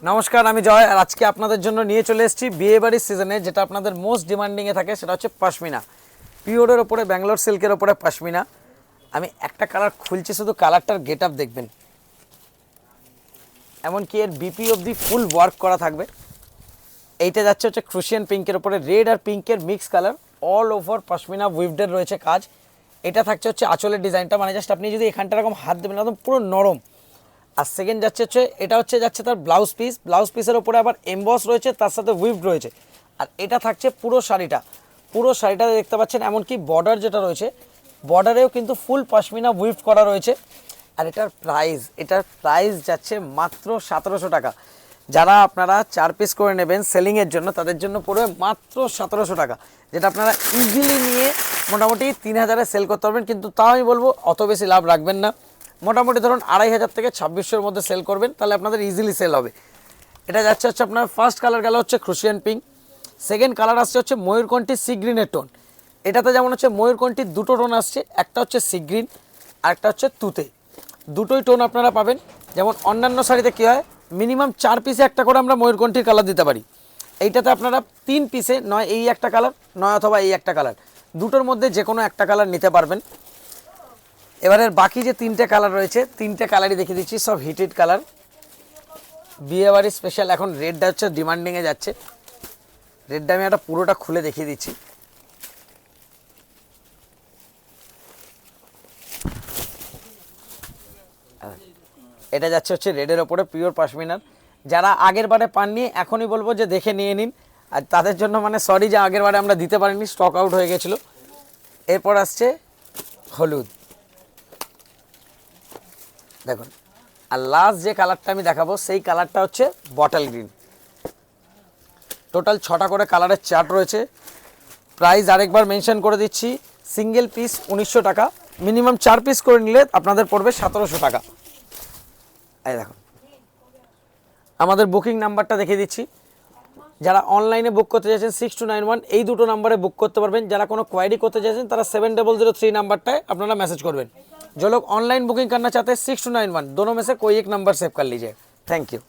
নমস্কার, আমি জয়। আর আজকে আপনাদের জন্য নিয়ে চলে এসেছি বিয়ে বাড়ির সিজনে যেটা আপনাদের মোস্ট ডিমান্ডিংয়ে থাকে, সেটা হচ্ছে পশমিনা। পিওরের ওপরে, ব্যাঙ্গালোর সিল্কের ওপরে পশমিনা। আমি একটা কালার খুলছি, শুধু কালারটার গেট আপ দেখবেন। এমনকি এর বিপি অবধি ফুল ওয়ার্ক করা থাকবে। এইটা যাচ্ছে হচ্ছে ক্রুশিয়ান পিঙ্কের ওপরে, রেড আর পিঙ্কের mix colour, all over pashmina উইভডের রয়েছে কাজ। এটা থাকছে হচ্ছে আঁচলের ডিজাইনটা, মানে জাস্ট আপনি যদি এখানটা এরকম হাত দেবেন একদম পুরো নরম। আর সেকেন্ড যাচ্ছে এটা যাচ্ছে তার ব্লাউজ পিস। ব্লাউজ পিসের ওপরে আবার এমবস রয়েছে, তার সাথে উইভড রয়েছে। আর এটা থাকছে পুরো শাড়িটা দেখতে পাচ্ছেন। এমনকি বর্ডার যেটা রয়েছে, বর্ডারেও কিন্তু ফুল পশমিনা উইভড করা রয়েছে। আর এটার প্রাইস যাচ্ছে মাত্র 1700 টাকা। যারা আপনারা 4 পিস করে নেবেন সেলিংয়ের জন্য, তাদের জন্য পড়বে মাত্র 1700 টাকা, যেটা আপনারা ইজিলি নিয়ে মোটামুটি 3000-এ সেল করতে পারবেন। কিন্তু তাও আমি বলবো অত বেশি লাভ রাখবেন না, মোটামুটি ধরুন 2500 থেকে 2600-এর মধ্যে সেল করবেন, তাহলে আপনাদের ইজিলি সেল হবে। এটা যাচ্ছে হচ্ছে আপনার ফার্স্ট কালার গেল হচ্ছে ক্রুশিয়ান পিঙ্ক, সেকেন্ড কালার আসছে হচ্ছে ময়ূরকণ্ঠী সি গ্রিনের টোন। এটাতে যেমন হচ্ছে ময়ূরকণ্ঠীর দুটো টোন আসছে, একটা হচ্ছে সি গ্রিন আর একটা হচ্ছে তুতে। দুটোই টোন আপনারা পাবেন। যেমন অন্যান্য শাড়িতে কী হয়, মিনিমাম 4 পিসে একটা করে আমরা ময়ূরকণ্ঠীর কালার দিতে পারি। এইটাতে আপনারা 3 পিসে, নয় এই একটা কালার, নয় অথবা এই একটা কালার, দুটোর মধ্যে যে কোনো একটা কালার নিতে পারবেন। এবারের বাকি যে 3টে কালার রয়েছে, 3টে কালারই দেখিয়ে দিচ্ছি, সব হিটেড কালার। বিয়েবাড়ি স্পেশাল এখন রেডটা হচ্ছে ডিমান্ডিংয়ে যাচ্ছে। রেডটা আমি একটা পুরোটা খুলে দেখিয়ে দিচ্ছি। এটা যাচ্ছে হচ্ছে রেডের ওপরে পিওর পশমিনার। যারা আগের বারে পাননি, এখনই বলবো যে দেখে নিয়ে নিন। আর তাদের জন্য মানে সরি যে আগের বারে আমরা দিতে পারিনি, স্টক আউট হয়ে গেছিলো। এরপর আসছে হলুদ, দেখুন। আর লাস্ট যে কালারটা আমি দেখাবো, সেই কালারটা হচ্ছে বটল গ্রিন। টোটাল 6টা করে কালারের চার্ট রয়েছে। প্রাইস আরেকবার মেনশন করে দিচ্ছি, সিঙ্গেল পিস 1900 টাকা, মিনিমাম 4 পিস করে নিলে আপনাদের পড়বে 1700 টাকা। এই দেখুন, আমাদের বুকিং নাম্বারটা দেখিয়ে দিচ্ছি। যারা অনলাইনে বুক করতে চাইছেন 6291, এই দুটো নাম্বারে বুক করতে পারবেন। যারা কোনো কোয়ারি করতে চাইছেন তারা 7003 नंबर আপনারা মেসেজ করবেন। जो लोग ऑनलाइन बुकिंग करना चाहते हैं 6291, दोनों में से कोई एक नंबर सेव कर लीजिए। Thank you.